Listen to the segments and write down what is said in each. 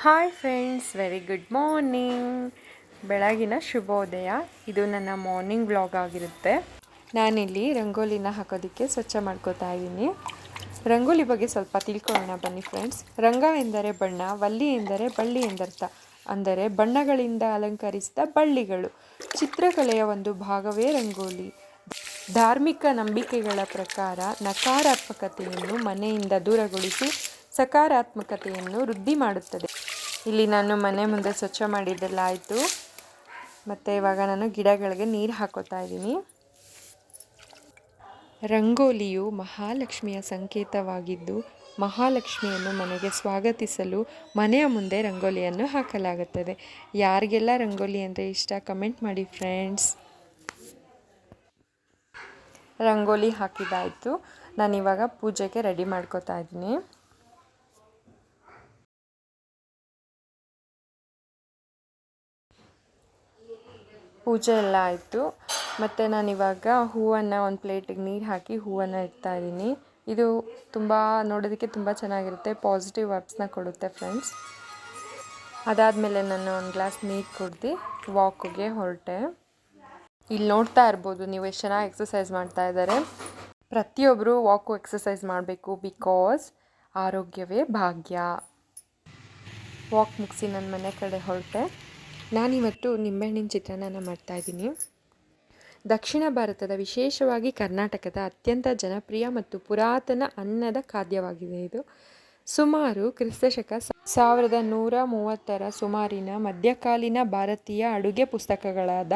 Hi friends, very good morning. ಬೆಳಗಿನ ಶುಭೋದಯ. ಇದು ನನ್ನ ಮಾರ್ನಿಂಗ್ ವ್ಲಾಗ್ ಆಗಿರುತ್ತೆ. ನಾನಿಲ್ಲಿ ರಂಗೋಲಿನ ಹಾಕೋದಕ್ಕೆ ಸ್ವಚ್ಛ ಮಾಡ್ಕೋತಾ ಇದ್ದೀನಿ. ರಂಗೋಲಿ ಬಗ್ಗೆ ಸ್ವಲ್ಪ ತಿಳ್ಕೊಳ್ಳೋಣ ಬನ್ನಿ ಫ್ರೆಂಡ್ಸ್. ರಂಗ ಎಂದರೆ ಬಣ್ಣ, ವಲ್ಲಿ ಎಂದರೆ ಬಳ್ಳಿ ಎಂದರ್ಥ. ಅಂದರೆ ಬಣ್ಣಗಳಿಂದ ಅಲಂಕರಿಸಿದ ಬಳ್ಳಿಗಳು. ಚಿತ್ರಕಲೆಯ ಒಂದು ಭಾಗವೇ ರಂಗೋಲಿ. ಧಾರ್ಮಿಕ ನಂಬಿಕೆಗಳ ಪ್ರಕಾರ ನಕಾರಾತ್ಮಕತೆಯನ್ನು ಮನೆಯಿಂದ ದೂರಗೊಳಿಸಿ ಸಕಾರಾತ್ಮಕತೆಯನ್ನು ವೃದ್ಧಿ ಮಾಡುತ್ತದೆ. ಇಲ್ಲಿ ನಾನು ಮನೆ ಮುಂದೆ ಸ್ವಚ್ಛ ಮಾಡಿದ್ದೆಲ್ಲ ಆಯಿತು. ಮತ್ತು ಇವಾಗ ನಾನು ಗಿಡಗಳಿಗೆ ನೀರು ಹಾಕೋತಾ ಇದ್ದೀನಿ. ರಂಗೋಲಿಯು ಮಹಾಲಕ್ಷ್ಮಿಯ ಸಂಕೇತವಾಗಿದ್ದು, ಮಹಾಲಕ್ಷ್ಮಿಯನ್ನು ಮನೆಗೆ ಸ್ವಾಗತಿಸಲು ಮನೆಯ ಮುಂದೆ ರಂಗೋಲಿಯನ್ನು ಹಾಕಲಾಗುತ್ತದೆ. ಯಾರಿಗೆಲ್ಲ ರಂಗೋಲಿ ಅಂದರೆ ಇಷ್ಟ ಕಮೆಂಟ್ ಮಾಡಿ ಫ್ರೆಂಡ್ಸ್. ರಂಗೋಲಿ ಹಾಕಿದ್ದಾಯಿತು. ನಾನಿವಾಗ ಪೂಜೆಗೆ ರೆಡಿ ಮಾಡ್ಕೋತಾ ಇದ್ದೀನಿ. ಪೂಜೆ ಎಲ್ಲ ಆಯಿತು. ಮತ್ತು ನಾನಿವಾಗ ಹೂವನ್ನು ಒಂದು ಪ್ಲೇಟಿಗೆ ನೀರು ಹಾಕಿ ಹೂವನ್ನು ಇಡ್ತಾ ಇದ್ದೀನಿ. ಇದು ನೋಡೋದಕ್ಕೆ ತುಂಬ ಚೆನ್ನಾಗಿರುತ್ತೆ, ಪಾಸಿಟಿವ್ ವೈಬ್ಸ್ನ ಕೊಡುತ್ತೆ ಫ್ರೆಂಡ್ಸ್. ಅದಾದಮೇಲೆ ನಾನು ಒಂದು ಗ್ಲಾಸ್ ನೀರು ಕುಡ್ದು ವಾಕಿಗೆ ಹೊರಟೆ. ಇಲ್ಲಿ ನೋಡ್ತಾ ಇರ್ಬೋದು ನೀವು ಎಷ್ಟು ಚೆನ್ನಾಗಿ ಎಕ್ಸಸೈಸ್ ಮಾಡ್ತಾ ಇದ್ದಾರೆ. ಪ್ರತಿಯೊಬ್ಬರು ಎಕ್ಸಸೈಸ್ ಮಾಡಬೇಕು, ಬಿಕಾಸ್ ಆರೋಗ್ಯವೇ ಭಾಗ್ಯ. ವಾಕ್ ಮುಗಿಸಿ ನನ್ನ ಮನೆ ಕಡೆ ಹೊರಟೆ. ನಾನಿವತ್ತು ನಿಂಬೆಹಣ್ಣಿನ ಚಿತ್ರಾನ್ನ ಮಾಡ್ತಾಯಿದ್ದೀನಿ. ದಕ್ಷಿಣ ಭಾರತದ, ವಿಶೇಷವಾಗಿ ಕರ್ನಾಟಕದ ಅತ್ಯಂತ ಜನಪ್ರಿಯ ಮತ್ತು ಪುರಾತನ ಅನ್ನದ ಖಾದ್ಯವಾಗಿದೆ. ಇದು ಸುಮಾರು ಕ್ರಿಸ್ತಶಕ 1130 ಸುಮಾರಿನ ಮಧ್ಯಕಾಲೀನ ಭಾರತೀಯ ಅಡುಗೆ ಪುಸ್ತಕಗಳಾದ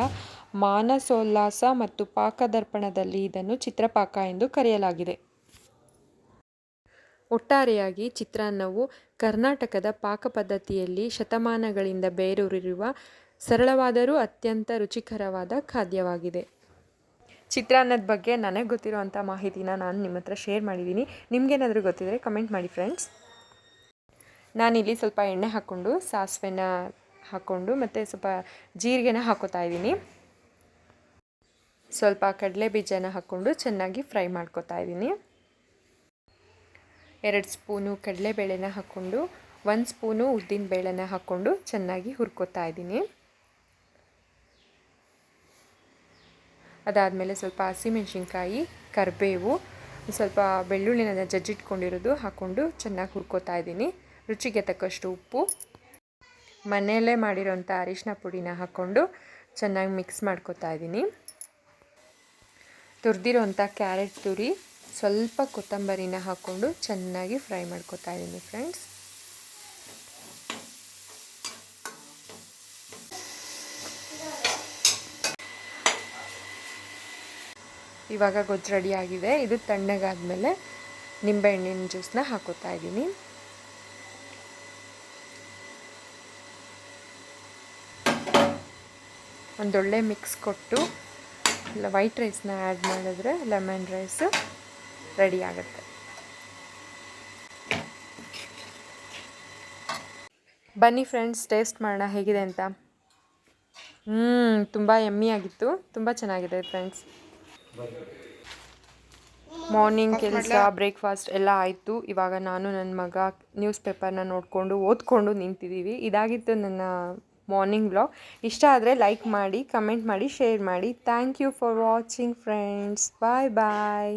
ಮಾನಸೋಲ್ಲಾಸ ಮತ್ತು ಪಾಕದರ್ಪಣದಲ್ಲಿ ಇದನ್ನು ಚಿತ್ರಪಾಕ ಎಂದು ಕರೆಯಲಾಗಿದೆ. ಒಟ್ಟಾರೆಯಾಗಿ ಚಿತ್ರಾನ್ನವು ಕರ್ನಾಟಕದ ಪಾಕಪದ್ಧತಿಯಲ್ಲಿ ಶತಮಾನಗಳಿಂದ ಬೇರೂರಿರುವ ಸರಳವಾದರೂ ಅತ್ಯಂತ ರುಚಿಕರವಾದ ಖಾದ್ಯವಾಗಿದೆ. ಚಿತ್ರಾನ್ನದ ಬಗ್ಗೆ ನನಗೆ ಗೊತ್ತಿರುವಂಥ ಮಾಹಿತಿನ ನಾನು ನಿಮ್ಮ ಹತ್ರ ಶೇರ್ ಮಾಡಿದ್ದೀನಿ. ನಿಮಗೇನಾದರೂ ಗೊತ್ತಿದ್ದರೆ ಕಮೆಂಟ್ ಮಾಡಿ ಫ್ರೆಂಡ್ಸ್. ನಾನಿಲ್ಲಿ ಸ್ವಲ್ಪ ಎಣ್ಣೆ ಹಾಕ್ಕೊಂಡು, ಸಾಸಿವೆನ ಹಾಕ್ಕೊಂಡು ಮತ್ತು ಸ್ವಲ್ಪ ಜೀರಿಗೆನ ಹಾಕ್ಕೋತಾ ಇದ್ದೀನಿ. ಸ್ವಲ್ಪ ಕಡಲೆ ಬೀಜನ ಹಾಕ್ಕೊಂಡು ಚೆನ್ನಾಗಿ ಫ್ರೈ ಮಾಡ್ಕೋತಾ ಇದ್ದೀನಿ. 2 ಸ್ಪೂನು ಕಡಲೆಬೇಳೆನ ಹಾಕ್ಕೊಂಡು 1 ಸ್ಪೂನು ಉದ್ದಿನ ಬೇಳೆನ ಹಾಕ್ಕೊಂಡು ಚೆನ್ನಾಗಿ ಹುರ್ಕೋತಾ ಇದ್ದೀನಿ. ಅದಾದಮೇಲೆ ಸ್ವಲ್ಪ ಹಸಿಮೆಣ್ಸಿನ್ಕಾಯಿ, ಕರಿಬೇವು, ಸ್ವಲ್ಪ ಬೆಳ್ಳುಳ್ಳಿನ ಜಜ್ಜಿಟ್ಕೊಂಡಿರೋದು ಹಾಕ್ಕೊಂಡು ಚೆನ್ನಾಗಿ ಹುರ್ಕೋತಾ ಇದ್ದೀನಿ. ರುಚಿಗೆ ತಕ್ಕಷ್ಟು ಉಪ್ಪು, ಮನೆಯಲ್ಲೇ ಮಾಡಿರೋಂಥ ಅರಿಶಿನ ಪುಡಿನ ಹಾಕ್ಕೊಂಡು ಚೆನ್ನಾಗಿ ಮಿಕ್ಸ್ ಮಾಡ್ಕೋತಾ ಇದ್ದೀನಿ. ತುರಿದಿರೋಂಥ ಕ್ಯಾರೆಟ್ ತುರಿ, ಸ್ವಲ್ಪ ಕೊತ್ತಂಬರಿನ ಹಾಕ್ಕೊಂಡು ಚೆನ್ನಾಗಿ ಫ್ರೈ ಮಾಡ್ಕೋತಾ ಇದ್ದೀನಿ ಫ್ರೆಂಡ್ಸ್. ಇವಾಗ ಗೊಜ್ಜು ರೆಡಿ ಆಗಿದೆ. ಇದು ತಣ್ಣಗಾದ್ಮೇಲೆ ನಿಂಬೆಹಣ್ಣಿನ ಜ್ಯೂಸನ್ನ ಹಾಕೋತಾ ಇದ್ದೀನಿ. ಒಂದೊಳ್ಳೆ ಮಿಕ್ಸ್ ಕೊಟ್ಟು ವೈಟ್ ರೈಸ್ನ ಆ್ಯಡ್ ಮಾಡಿದ್ರೆ ಲೆಮನ್ ರೈಸ್ ರೆಡಿ ಆಗುತ್ತೆ. ಬನ್ನಿ ಫ್ರೆಂಡ್ಸ್, ಟೇಸ್ಟ್ ಮಾಡೋಣ ಹೇಗಿದೆ ಅಂತ. ತುಂಬ ಯಮ್ಮಿ ಆಗಿತ್ತು, ತುಂಬ ಚೆನ್ನಾಗಿದೆ ಫ್ರೆಂಡ್ಸ್. ಮಾರ್ನಿಂಗ್ ಕೆಲಸ, ಬ್ರೇಕ್ಫಾಸ್ಟ್ ಎಲ್ಲ ಆಯಿತು. ಇವಾಗ ನಾನು ನನ್ನ ಮಗ ನ್ಯೂಸ್ ಪೇಪರ್ನ ನೋಡಿಕೊಂಡು ಓದ್ಕೊಂಡು ನಿಂತಿದ್ದೀವಿ. ಇದಾಗಿತ್ತು ನನ್ನ ಮಾರ್ನಿಂಗ್ ವ್ಲಾಗ್. ಇಷ್ಟ ಆದರೆ ಲೈಕ್ ಮಾಡಿ, ಕಮೆಂಟ್ ಮಾಡಿ, ಶೇರ್ ಮಾಡಿ. Thank you for watching friends. Bye bye.